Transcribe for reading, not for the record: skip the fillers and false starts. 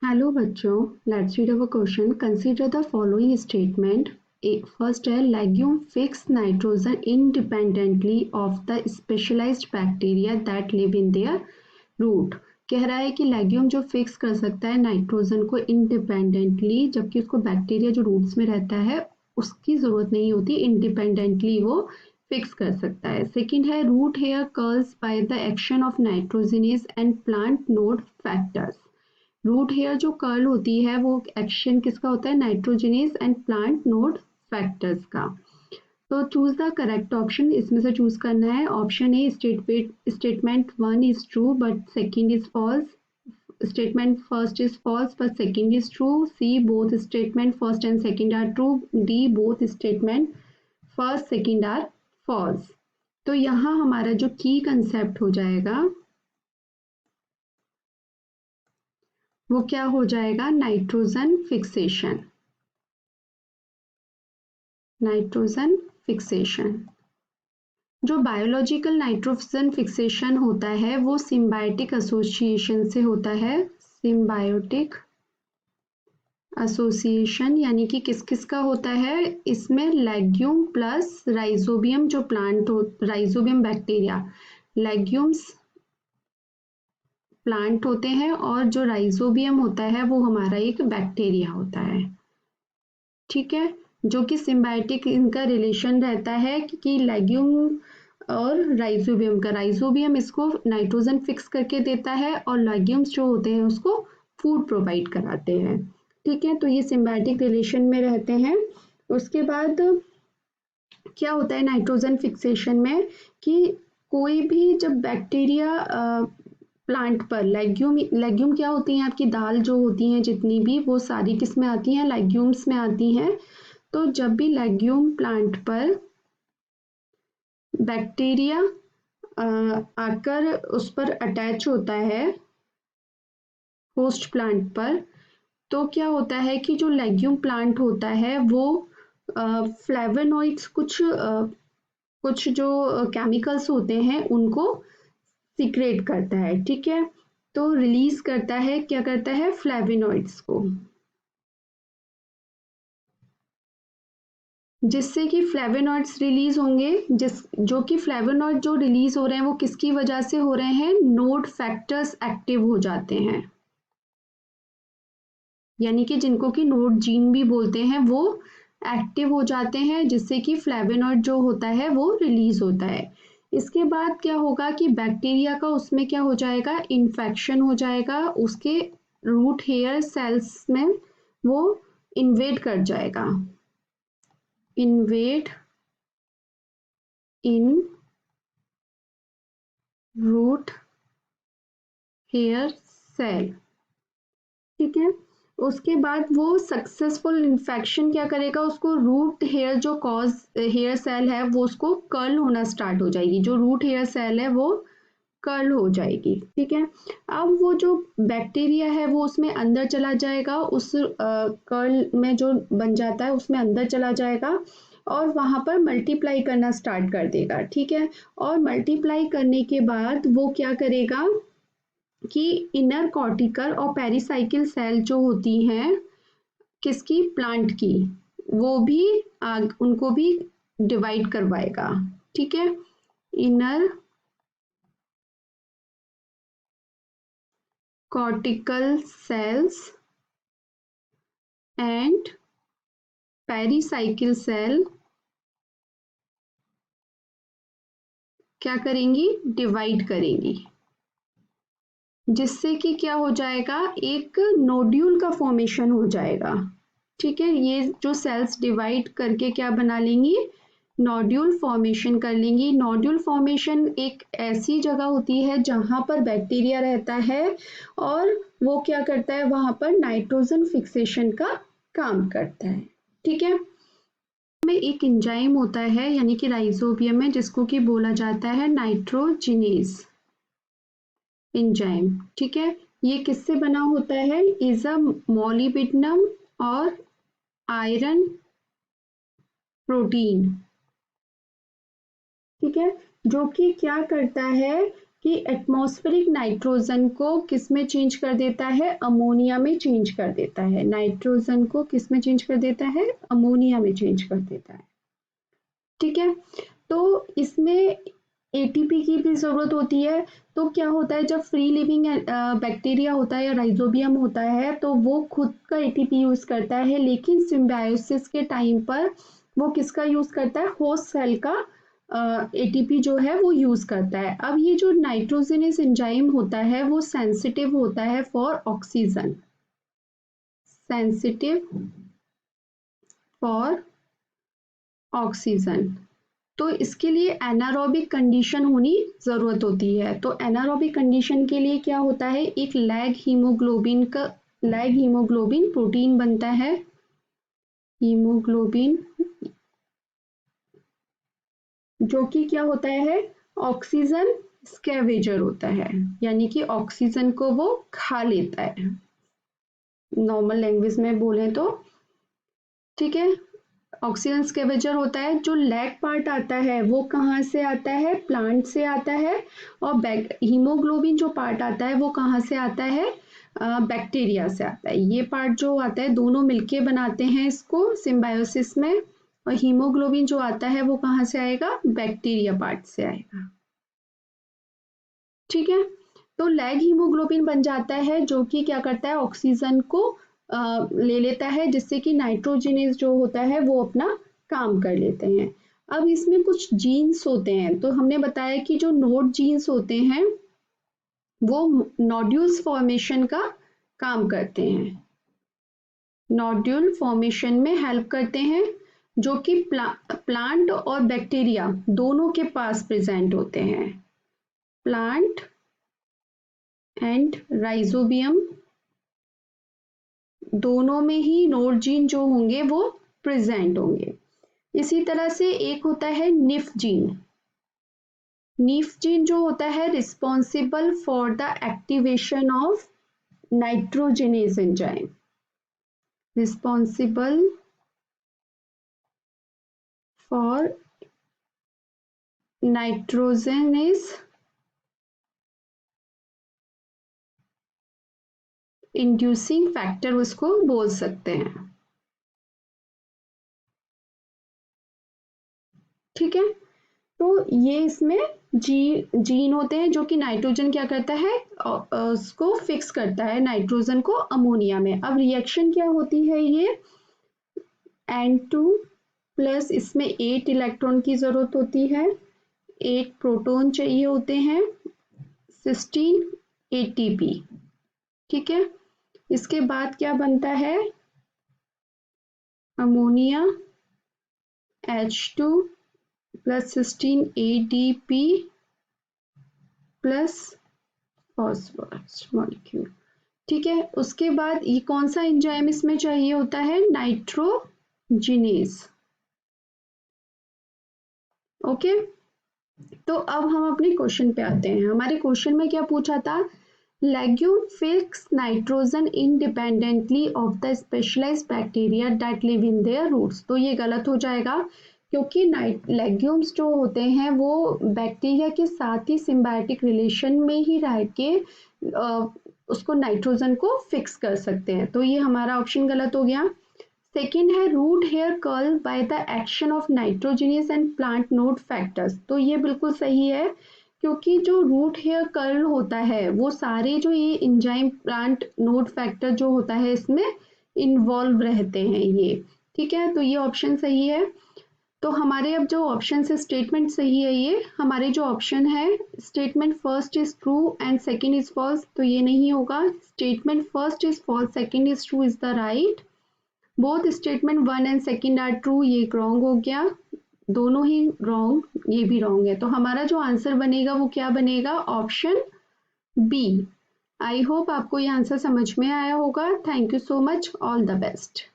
Hello बच्चों, let's read our question. Consider the following statement. First है, legume fix nitrogen independently of the specialised bacteria that live in their root. कह रहा है कि legume जो fix कर सकता है नाइट्रोजन को इंडिपेंडेंटली, जबकि उसको बैक्टीरिया जो रूट्स में रहता है उसकी जरूरत नहीं होती, इंडिपेंडेंटली वो फिक्स कर सकता है। सेकेंड है, root hair curls by the action of nitrogenase and plant nod factors. Root hair जो कर्ल होती है वो एक्शन किसका होता है? Nitrogenase and plant nod factors का। तो चूज द करेक्ट ऑप्शन, इसमें से चूज करना है। Option A, statement 1 is true but second is false. Statement first is false but second is true. C, both statement first and second are true. D, both statement first second are false. तो यहाँ हमारा जो की concept हो जाएगा वो क्या हो जाएगा? Nitrogen fixation. नाइट्रोजन फिक्सेशन जो बायोलॉजिकल नाइट्रोजन फिक्सेशन होता है वो सिम्बायोटिक एसोसिएशन से होता है। सिम्बायोटिक एसोसिएशन यानी कि किस किस का होता है? इसमें लेग्यूम प्लस राइजोबियम, जो प्लांट हो, राइजोबियम बैक्टीरिया, लेग्यूम्स प्लांट होते हैं और जो राइजोबियम होता है वो हमारा एक बैक्टीरिया होता है। ठीक है, जो कि सिम्बायोटिक इनका रिलेशन रहता है कि लेग्यूम और राइजोबियम का, राइजोबियम इसको नाइट्रोजन फिक्स करके देता है और लेग्यूम्स जो होते हैं उसको फूड प्रोवाइड कराते हैं। ठीक है, तो ये सिम्बायोटिक रिलेशन में रहते हैं। उसके बाद क्या होता है नाइट्रोजन फिक्सेशन में कि कोई भी जब बैक्टीरिया प्लांट पर, लेग्यूम क्या होती हैं? आपकी दाल जो होती हैं जितनी भी, वो सारी किस में आती हैं? लेग्यूम्स में आती हैं। तो जब भी लेग्यूम प्लांट पर बैक्टीरिया आकर उस पर अटैच होता है, होस्ट प्लांट पर, तो क्या होता है कि जो लेग्यूम प्लांट होता है वो फ्लेवोनॉइड्स, कुछ जो केमिकल्स होते हैं उनको सीक्रेट करता है। ठीक है, तो रिलीज करता है, क्या करता है? फ्लेवोनॉइड्स को, जिससे कि फ्लेवोनॉइड्स रिलीज होंगे। जो कि फ्लेवोनॉइड जो रिलीज हो रहे हैं वो किसकी वजह से हो रहे हैं? नोड फैक्टर्स एक्टिव हो जाते हैं, यानी कि जिनको कि नोड जीन भी बोलते हैं, वो एक्टिव हो जाते हैं, जिससे कि फ्लेवोनॉइड जो होता है वो रिलीज होता है। इसके बाद क्या होगा कि बैक्टीरिया का उसमें क्या हो जाएगा? इन्फेक्शन हो जाएगा, उसके रूट हेयर सेल्स में वो इन्वेड कर जाएगा। इन्वेड इन रूट हेयर सेल। ठीक है, उसके बाद वो सक्सेसफुल इन्फेक्शन क्या करेगा? उसको रूट हेयर जो कॉज हेयर सेल है वो उसको कर्ल होना स्टार्ट हो जाएगी, जो रूट हेयर सेल है वो कर्ल हो जाएगी। ठीक है, अब वो जो बैक्टीरिया है वो उसमें अंदर चला जाएगा, उस कर्ल में जो बन जाता है उसमें अंदर चला जाएगा और वहां पर मल्टीप्लाई करना स्टार्ट कर देगा। ठीक है, और मल्टीप्लाई करने के बाद वो क्या करेगा कि इनर कॉर्टिकल और पेरिसाइकिल सेल जो होती हैं किसकी? प्लांट की, वो भी उनको भी डिवाइड करवाएगा। ठीक है, inner cortical cells and pericycle cell क्या करेंगी? डिवाइड करेंगी, जिससे कि क्या हो जाएगा? एक नोड्यूल का फॉर्मेशन हो जाएगा। ठीक है, ये जो सेल्स डिवाइड करके क्या बना लेंगी? नोड्यूल फॉर्मेशन कर लेंगी। नोड्यूल फॉर्मेशन एक ऐसी जगह होती है जहां पर बैक्टीरिया रहता है और वो क्या करता है? वहां पर नाइट्रोजन फिक्सेशन का काम करता है। ठीक है, में एक एंजाइम होता है यानी कि राइजोबियम में, जिसको कि बोला जाता है नाइट्रोजिनेज एंजाइम। ठीक है, ये किससे बना होता है? इज अ मोलिब्डेनम और आयरन प्रोटीन। ठीक है, जो कि क्या करता है कि एटमॉस्फेरिक नाइट्रोजन को किस में चेंज कर देता है, अमोनिया में चेंज कर देता है। नाइट्रोजन को किस में चेंज कर देता है, अमोनिया में चेंज कर देता है। ठीक है, तो इसमें एटीपी की भी जरूरत होती है। तो क्या होता है, जब फ्री लिविंग बैक्टीरिया होता है या राइजोबियम होता है तो वो खुद का एटीपी यूज करता है, लेकिन सिम्बायोसिस के टाइम पर वो किसका यूज करता है, होस्ट सेल का एटीपी जो है वो यूज करता है। अब ये जो नाइट्रोजनस एंजाइम होता है वो सेंसिटिव होता है for oxygen, sensitive for oxygen. तो इसके लिए एनारोबिक कंडीशन होनी जरूरत होती है। तो एनारोबिक कंडीशन के लिए क्या होता है, एक लैग हीमोग्लोबिन प्रोटीन बनता है, हीमोग्लोबिन, जो कि क्या होता है, ऑक्सीजन स्कैवेजर होता है, यानी कि ऑक्सीजन को वो खा लेता है, नॉर्मल लैंग्वेज में बोले तो। ठीक है, ऑक्सीजन स्कैवेजर होता है। जो लैग पार्ट आता है वो कहाँ से आता है, प्लांट से आता है। और हीमोग्लोबिन जो पार्ट आता है वो कहाँ से आता है, बैक्टीरिया से आता है। ये पार्ट जो आता है दोनों मिलके बनाते हैं इसको सिम्बायोसिस में। और हीमोग्लोबिन जो आता है वो कहाँ से आएगा, बैक्टीरिया पार्ट से आएगा। ठीक है, तो लैग हीमोग्लोबिन बन जाता है जो कि क्या करता है, ऑक्सीजन को ले लेता है, जिससे कि नाइट्रोजनस जो होता है वो अपना काम कर लेते हैं। अब इसमें कुछ जीन्स होते हैं, तो हमने बताया कि जो नोड जीन्स होते हैं वो नोड्यूल्स फॉर्मेशन का काम करते हैं, नोड्यूल फॉर्मेशन में हेल्प करते हैं, जो कि प्लांट और बैक्टीरिया दोनों के पास प्रेजेंट होते हैं। प्लांट एंड राइजोबियम दोनों में ही नोड जीन जो होंगे वो प्रेजेंट होंगे। इसी तरह से एक होता है निफ जीन। निफ जीन जो होता है responsible for the activation of nitrogenase enzyme, responsible for nitrogenase inducing factor उसको बोल सकते हैं। ठीक है, तो ये इसमें जीन होते हैं जो कि नाइट्रोजन क्या करता है, उसको फिक्स करता है नाइट्रोजन को अमोनिया में। अब रिएक्शन क्या होती है, ये N2 प्लस, इसमें 8 इलेक्ट्रॉन की जरूरत होती है, 8 प्रोटॉन चाहिए होते हैं, 16 ATP। ठीक है, इसके बाद क्या बनता है, ammonia H2 plus 16 ADP plus phosphorus molecule. ठीक है, उसके बाद ये कौन सा एंजाइम इसमें चाहिए होता है, नाइट्रोजिनेज। ओके, तो अब हम अपने क्वेश्चन पे आते हैं। हमारे क्वेश्चन में क्या पूछा था, legume fix nitrogen independently of the specialised bacteria that live in their roots. तो ये गलत हो जाएगा, क्योंकि लेग्यूम्स जो होते हैं वो बैक्टीरिया के साथ ही सिम्बायोटिक रिलेशन में ही रह के उसको नाइट्रोजन को फिक्स कर सकते हैं। तो ये हमारा ऑप्शन गलत हो गया। सेकेंड है root hair curl by the action of nitrogenase and plant nod factors. तो ये बिल्कुल सही है, क्योंकि जो रूट हेयर कर्ल होता है वो सारे जो ये इंजाइम प्लांट नोड फैक्टर जो होता है इसमें इन्वॉल्व रहते हैं ये। ठीक है, तो ये ऑप्शन सही है। तो हमारे अब जो ऑप्शन से स्टेटमेंट सही है, ये हमारे जो ऑप्शन है statement first is true and second is false, तो ये नहीं होगा। Statement first is false, second is true is the right. Both statement 1 and second are true, ये रॉन्ग हो गया, दोनों ही रॉन्ग, ये भी रॉन्ग है। तो हमारा जो आंसर बनेगा वो क्या बनेगा, ऑप्शन बी। आई होप आपको ये आंसर समझ में आया होगा। Thank you so much, all the best.